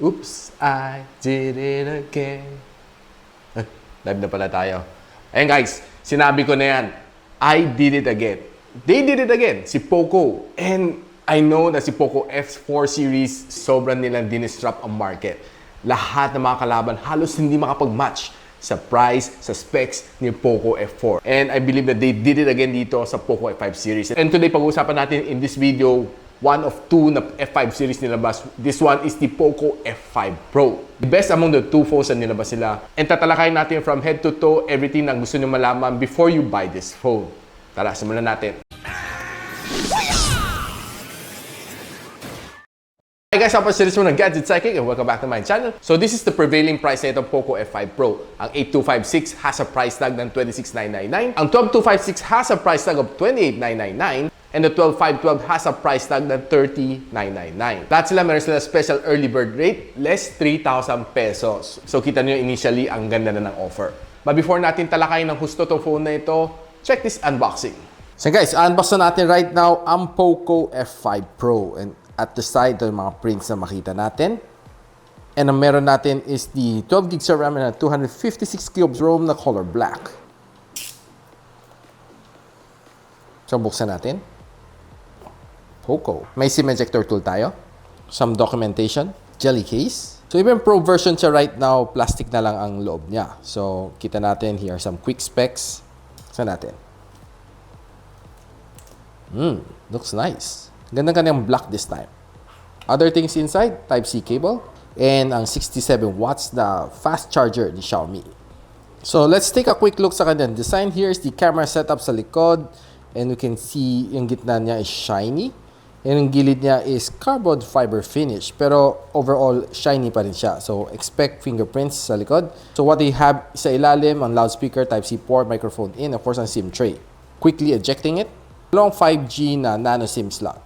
Oops, I did it again. Live na pala tayo. Ayan guys, sinabi ko na yan. I did it again. They did it again, si Poco. And I know na si Poco F Series, sobrang nilang dinisrupt ang market. Lahat ng mga kalaban halos hindi makapag-match sa price, sa specs ni Poco F4. And I believe that they did it again dito sa Poco F5 series. And today, pag-uusapan natin in this video, one of two na F5 series nilabas. This one is the Poco F5 Pro. The best among the two phones na nilabas sila. And tatalakayin natin from head to toe everything na gusto nyo malaman before you buy this phone. Tara, simulan natin. Hi guys, ako series mo ng Gadget Sidekick and welcome back to my channel. So this is the prevailing price na itong Poco F5 Pro. Ang 8256 has a price tag ng 26,999. Ang 12256 has a price tag of 28,999. And the 12512 has a price tag ng 30,999. Lahat sila meron sila special early bird rate, less 3,000 pesos. So kita nyo initially ang ganda na ng offer. But before natin talakayin ng husto itong phone na ito, check this unboxing. So guys, unbox na natin right now ang Poco F5 Pro. And at the side, ito yung mga prints na makita natin. And ang meron natin is the 12 GB RAM and 256 GB ROM na color black. So buksan natin. Poco. May SIM ejector tool tayo. Some documentation. Jelly case. So even Pro version siya right now, plastic na lang ang loob niya. So kita natin, here are some quick specs. Saan natin? Looks nice. Ganda kanyang black this time. Other things inside, Type-C cable. And ang 67 watts na fast charger ni Xiaomi. So let's take a quick look sa kanyang design. Here is the camera setup sa likod. And you can see yung gitna niya is shiny. And yung gilid niya is carbon fiber finish. Pero overall, shiny pa rin siya. So expect fingerprints sa likod. So what they have sa ilalim, ang loudspeaker, Type-C port, microphone in, of course, ang SIM tray. Quickly ejecting it. Long 5G na nano SIM slot.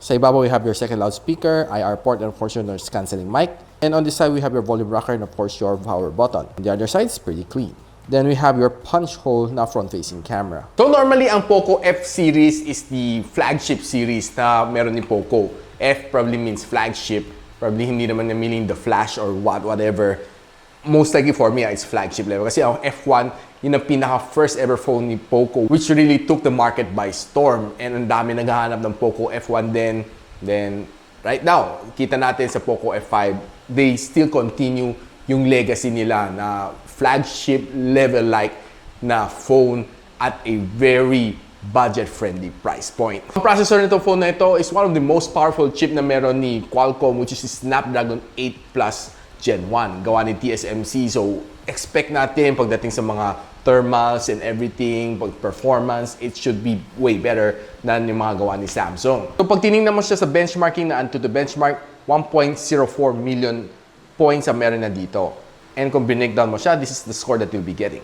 Sa ibabaw, we have your second loudspeaker, IR port, and of course, your noise cancelling mic. And on this side, we have your volume rocker and of course, your power button. On the other side, it's pretty clean. Then we have your punch hole na front-facing camera. So normally, ang Poco F series is the flagship series na meron ni Poco. F probably means flagship. Probably hindi naman na meaning the flash or whatever. Most likely for me, it's flagship level. Kasi ang F1, yun ang pinaka-first ever phone ni Poco, which really took the market by storm. And ang dami naghahanap ng Poco F1 then right now, kita natin sa Poco F5, they still continue yung legacy nila na flagship level like na phone at a very budget-friendly price point. Ang processor nito phone na ito is one of the most powerful chip na meron ni Qualcomm, which is Snapdragon 8 Plus Gen 1, gawa ni TSMC. So expect natin pagdating sa mga thermals and everything, pag performance, it should be way better than yung mga gawa ni Samsung. So pag tinignan mo siya sa benchmarking na AnTuTu benchmark, 1.04 million points ang meron na dito. And kung binigdown mo siya, this is the score that you'll be getting.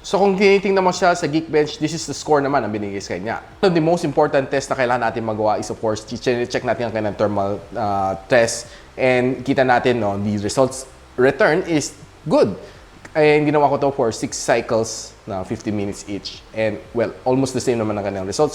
So kung tinitingnan mo siya sa Geekbench, this is the score naman ang binigay sa kanya. So the most important test na kailangan natin magawa is of course, check natin ang kanyang thermal test. And kita natin, no, the results return is good. And ginawa ko to for 6 cycles na 50 minutes each. And well, almost the same naman ang kanyang results.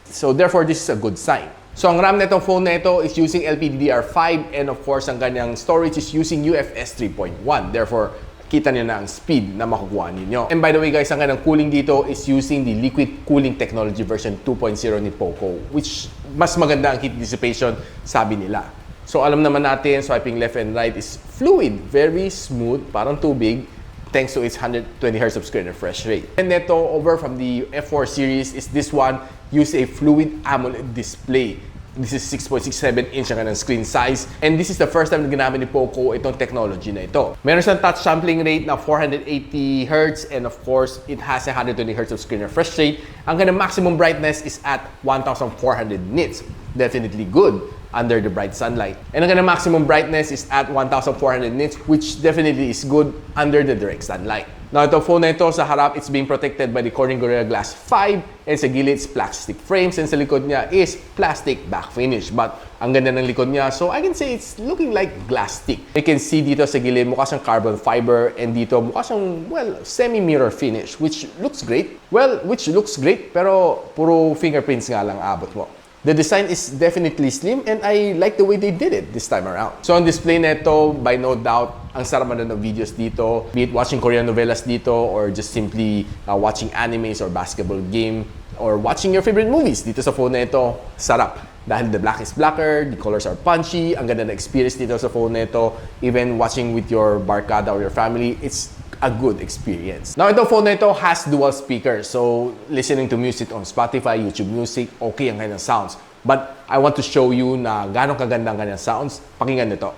So therefore, this is a good sign. So ang RAM na itong phone na ito is using LPDDR5 and of course ang kanyang storage is using UFS 3.1. Therefore, kita niyo na ang speed na makukuha ninyo. And by the way guys, ang kanyang cooling dito is using the liquid cooling technology version 2.0 ni Poco, which mas maganda ang heat dissipation, sabi nila. So alam naman natin, swiping left and right is fluid, very smooth, parang tubig, thanks to its 120 Hz of screen refresh rate. And neto, over from the F4 series is this one, use a fluid AMOLED display. This is 6.67 inch ang screen size. And this is the first time na ginamit ni Poco itong technology na ito. Meron siyang touch sampling rate na 480 Hz and of course, it has a 120 Hz of screen refresh rate. Ang kanyang maximum brightness is at 1,400 nits. Definitely good under the bright sunlight. And ang kanyang maximum brightness is at 1,400 nits, which definitely is good under the direct sunlight. Now, itong phone na ito, sa harap, it's being protected by the Corning Gorilla Glass 5, and sa gilid, it's plastic frames, and sa likod niya is plastic back finish. But, ang ganda ng likod niya, so I can say it's looking like glass stick. You can see dito sa gilid, mukha siyang carbon fiber, and dito, mukha siyang, well, semi-mirror finish, which looks great. Well, which looks great, pero puro fingerprints nga lang abot mo. The design is definitely slim and I like the way they did it this time around. So on display neto, by no doubt, ang sarap manood ng videos dito, be it watching Korean novelas dito or just simply watching animes or basketball game or watching your favorite movies dito sa phone na ito, sarap. Dahil the black is blacker, the colors are punchy, ang ganda na experience dito sa phone na ito. Even watching with your barkada or your family, it's a good experience. Now, itong phone na ito has dual speakers. So, listening to music on Spotify, YouTube Music, okay ang kanyang sounds. But I want to show you na gano'ng kaganda ang kanyang sounds. Pakinggan nito.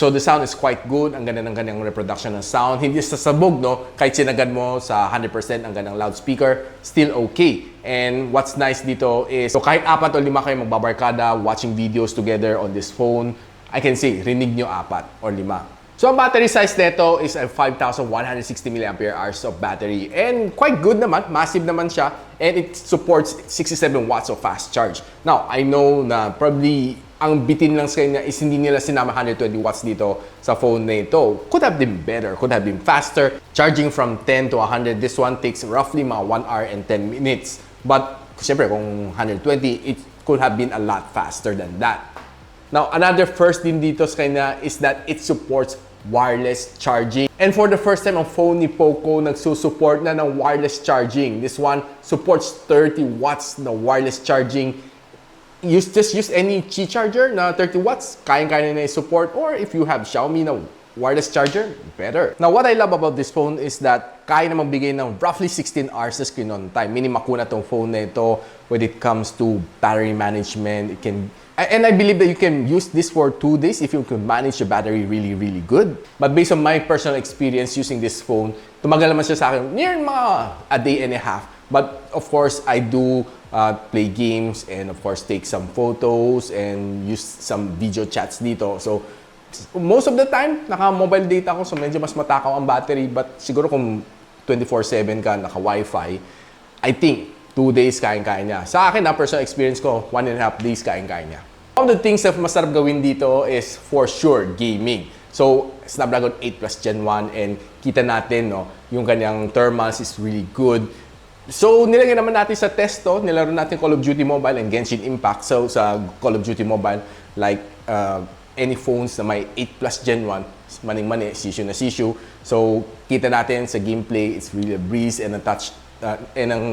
So the sound is quite good. Ang ganda ng kanyang reproduction ng sound. Hindi sasabog, no? Kahit sinagad mo sa 100% ang gandang loudspeaker, still okay. And what's nice dito is, so kahit 4 o 5 kayo magbabarkada, watching videos together on this phone, I can say, rinig nyo 4 or 5. So ang battery size nito is a 5,160 mAh of battery. And quite good naman, massive naman siya. And it supports 67 watts of fast charge. Now, I know na probably ang bitin lang sa kanya is hindi nila sinama 120 watts dito sa phone na ito. Could have been better, could have been faster. Charging from 10 to 100, this one takes roughly mga 1 hour and 10 minutes. But, siyempre, kung 120, it could have been a lot faster than that. Now, another first din dito sa kanya is that it supports wireless charging. And for the first time, ang phone ni Poco nagsusupport na ng wireless charging. This one supports 30 watts na wireless charging. Just use any Qi charger na 30 watts, kayang-kaya na i-support. Or if you have Xiaomi na wireless charger, better. Now, what I love about this phone is that kaya na magbigay ng roughly 16 hours na screen on time. Meaning, makuna tong phone na ito when it comes to battery management. It can, and I believe that you can use this for 2 days if you can manage the battery really, really good. But based on my personal experience using this phone, tumagal naman siya sa akin near mga a day and a half. But of course, I do play games and of course take some photos and use some video chats dito. So most of the time, naka-mobile data ko, so medyo mas matakaw ang battery. But siguro kung 24/7 ka, naka-Wi-Fi, I think 2 days kayang-kaya niya. Sa akin, na personal experience ko, 1.5 days kayang-kaya niya. One of the things na masarap gawin dito is for sure gaming. So, Snapdragon 8 Plus Gen 1 and kita natin, no, yung kanyang thermals is really good. So, nilagyan naman natin sa test to, nilaro natin Call of Duty Mobile and Genshin Impact. So, sa Call of Duty Mobile, like any phones na may 8 Plus Gen 1, maning-mani, sisyo na sisyo. So, kita natin sa gameplay, it's really a breeze and ang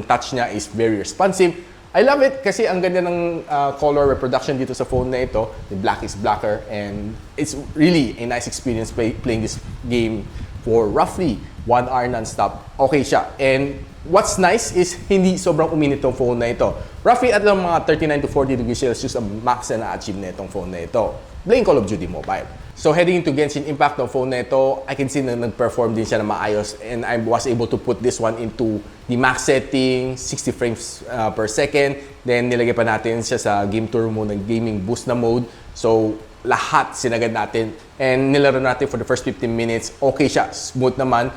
touch niya is very responsive. I love it kasi ang ganda ng color reproduction dito sa phone na ito. The black is blacker and it's really a nice experience playing this game for roughly 1 hour non-stop. Okay siya. And what's nice is hindi sobrang uminit tong phone na ito. Roughly at lang mga 39 to 40 degrees Celsius ang max na na-achieve na itong phone na ito. Playing Call of Duty Mobile. So heading into Genshin Impact ng phone na ito, I can see na nag-perform din siya na maayos and I was able to put this one into the max setting, 60 frames per second. Then nilagay pa natin siya sa game tour mode ng gaming boost na mode. So lahat sinagad natin and nilaro natin for the first 15 minutes. Okay siya, smooth naman.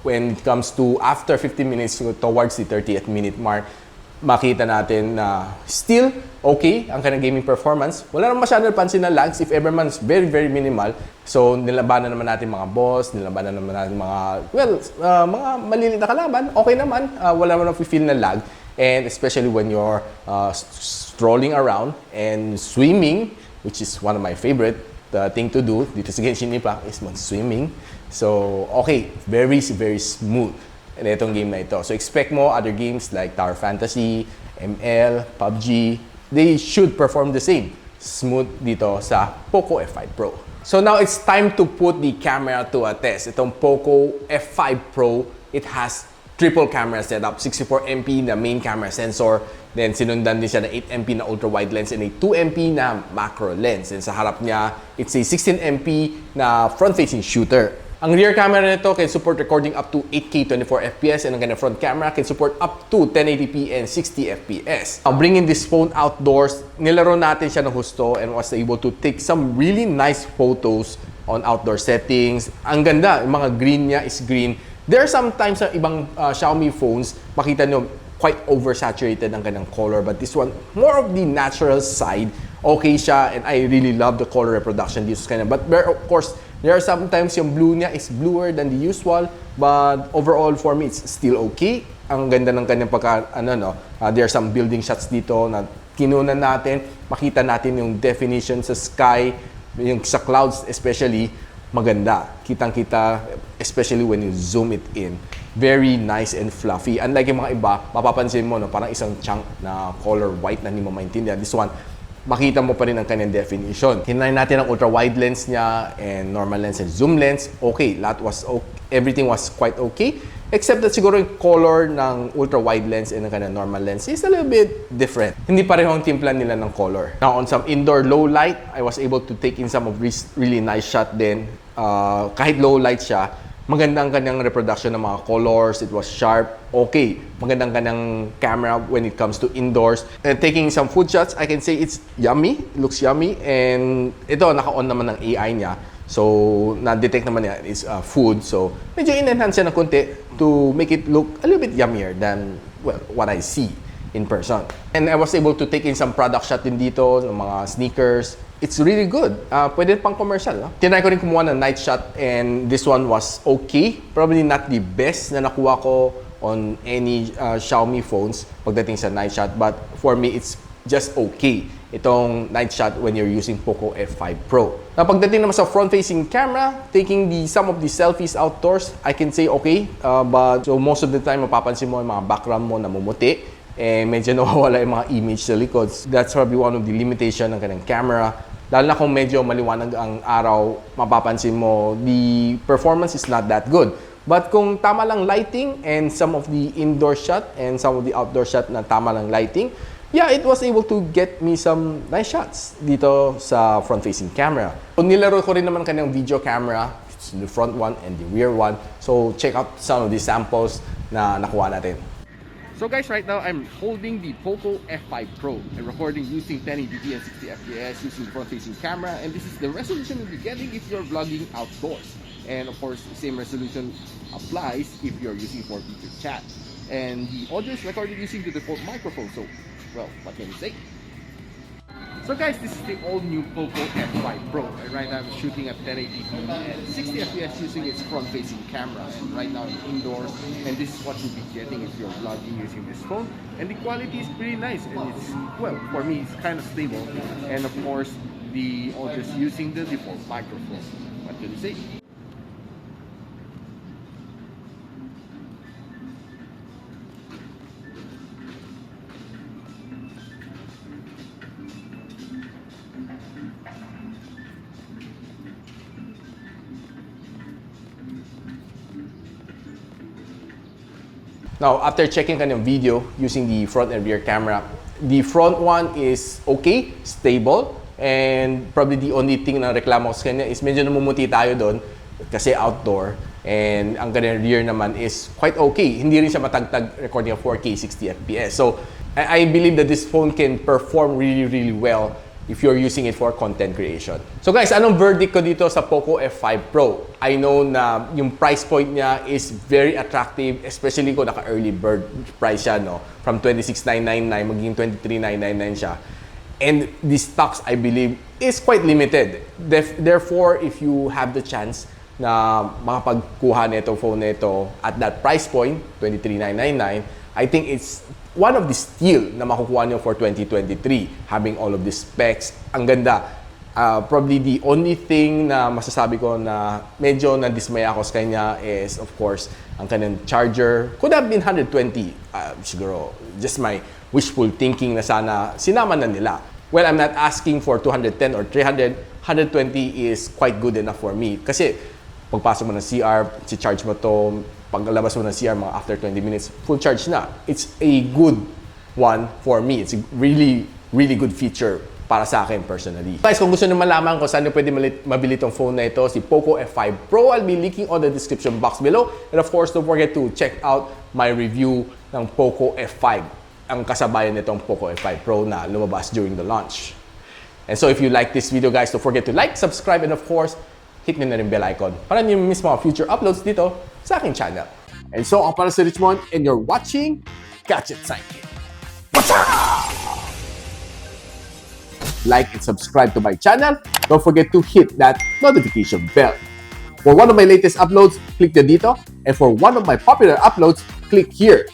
When it comes to after 15 minutes towards the 30th minute mark, makita natin na still okay ang kanyang gaming performance. Wala naman masyadong pansin na lags, if ever man, very, very minimal. So, nilabanan naman natin mga boss, nilabanan naman natin mga, mga maliliit na kalaban, okay naman. Wala naman feel na lag. And especially when you're strolling around and swimming, which is one of my favorite thing to do dito sa Genshin Impact is mag-swimming. So, okay, very, very smooth na itong game na ito. So expect mo other games like Tower Fantasy, ML, PUBG, they should perform the same. Smooth dito sa Poco F5 Pro. So now it's time to put the camera to a test. Itong Poco F5 Pro, it has triple camera setup, 64MP na main camera sensor, then sinundan din siya na 8MP na ultra-wide lens and a 2MP na macro lens. And sa harap niya, it's a 16MP na front-facing shooter. Ang rear camera nito can support recording up to 8K 24fps and ang kanyang front camera can support up to 1080p and 60fps. Now, bringing this phone outdoors, nilaro natin siya ng husto and was able to take some really nice photos on outdoor settings. Ang ganda, yung mga green niya is green. There are sometimes sa ibang Xiaomi phones, makita nyo quite oversaturated ang kanyang color, but this one, more of the natural side okay siya, and I really love the color reproduction dito sa kanya. But of course, there are sometimes yung blue niya is bluer than the usual, but overall for me it's still okay. Ang ganda ng kanyang there are some building shots dito na kinunan natin, makita natin yung definition sa sky, yung sa clouds especially, maganda. Kitang-kita, especially when you zoom it in. Very nice and fluffy. Unlike yung mga iba, mapapansin mo, no, parang isang chunk na color white na hindi mo maintindihan. This one, makita mo pa rin ang kanyang definition. Hinay natin ang ultra-wide lens niya and normal lens and zoom lens. Okay, everything was quite okay. Except that siguro yung color ng ultra-wide lens and ng kanyang normal lens is a little bit different. Hindi pareho ang timpla nila ng color. Now, on some indoor low light, I was able to take in some of this really nice shot din. Kahit low light siya, maganda ang kanyang reproduction ng mga colors. It was sharp. Okay. Maganda ang kanyang camera when it comes to indoors. And taking some food shots, I can say it's yummy. It looks yummy. And ito, naka-on naman ng AI niya. So, na-detect naman niya is food. So, medyo in-enhance siya ng konti to make it look a little bit yummier than, well, what I see in person. And I was able to take in some product shot din dito, ng mga sneakers. It's really good. Pwede pang commercial. No? Tinry ko rin kumuha ng night shot and this one was okay. Probably not the best na nakuha ko on any Xiaomi phones pagdating sa night shot. But for me, it's just okay. Itong night shot when you're using Poco F5 Pro. Now, pagdating naman sa front-facing camera, taking some of the selfies outdoors, I can say okay. But so most of the time, mapapansin mo yung mga background mo namumuti. Medyo nawawala yung mga image sa likod. That's probably one of the limitation ng kanyang camera. Lalo na kung medyo maliwanag ang araw, mapapansin mo, the performance is not that good. But kung tama lang lighting and some of the indoor shot and some of the outdoor shot na tama lang lighting, yeah, it was able to get me some nice shots dito sa front-facing camera. So, nilaro ko rin naman kanyang video camera, the front one and the rear one. So, check out some of the samples na nakuha natin. So guys, right now I'm holding the Poco F5 Pro and recording using 1080p and 60 fps using front-facing camera, and this is the resolution you'll be getting if you're vlogging outdoors. And of course, the same resolution applies if you're using for video chat. And the audio is recorded using the default microphone, so, well, what can you say? So guys, this is the all-new Poco F5 Pro, and right now I'm shooting at 1080p and 60 fps using its front-facing camera. And right now I'm indoors, and this is what you'll be getting if you're vlogging using this phone. And the quality is pretty nice, and it's, well, for me, it's kind of stable. And of course, the audio is using the default microphone. What can you say? Now, after checking kanyang video using the front and rear camera, the front one is okay, stable, and probably the only thing na reklamo ko sa kanya is medyo namumuti tayo doon kasi outdoor, and ang kanyang rear naman is quite okay. Hindi rin siya matagtag recording of 4K 60 fps. So, I believe that this phone can perform really, really well if you're using it for content creation. So guys, anong verdict ko dito sa Poco F5 Pro? I know na yung price point niya is very attractive, especially kung naka-early bird price siya, no? From 26,999 maging 23,999 siya. And the stocks, I believe, is quite limited. Therefore, if you have the chance na makapagkuha nito phone nito at that price point, 23,999, I think it's one of the steal na makukuha nyo for 2023, having all of these specs. Ang ganda. Probably the only thing na masasabi ko na medyo nadismaya ako sa kanya is, of course, ang kanyang charger. Could have been 120. Siguro, just my wishful thinking na sana sinama na nila. Well, I'm not asking for 210 or 300. 120 is quite good enough for me. Kasi, pagpasok mo ng CR, si-charge mo to, paglabas mo ng CR mga after 20 minutes, full charge na. It's a good one for me. It's a really, really good feature para sa akin personally. Guys, kung gusto nyo malaman kung saan nyo pwede mabili itong phone na ito, si Poco F5 Pro, I'll be linking on the description box below. And of course, don't forget to check out my review ng Poco F5, ang kasabayan nitong Poco F5 Pro na lumabas during the launch. And so if you like this video, guys, don't forget to like, subscribe, and of course, hit nyo na rin bell icon para nyo miss mga future uploads dito sa aking channel. And so, ako para si Richmond, and you're watching Gadget Sidekick. What's up? like and subscribe to my channel. Don't forget to hit that notification bell. For one of my latest uploads, click the dito. And for one of my popular uploads, click here.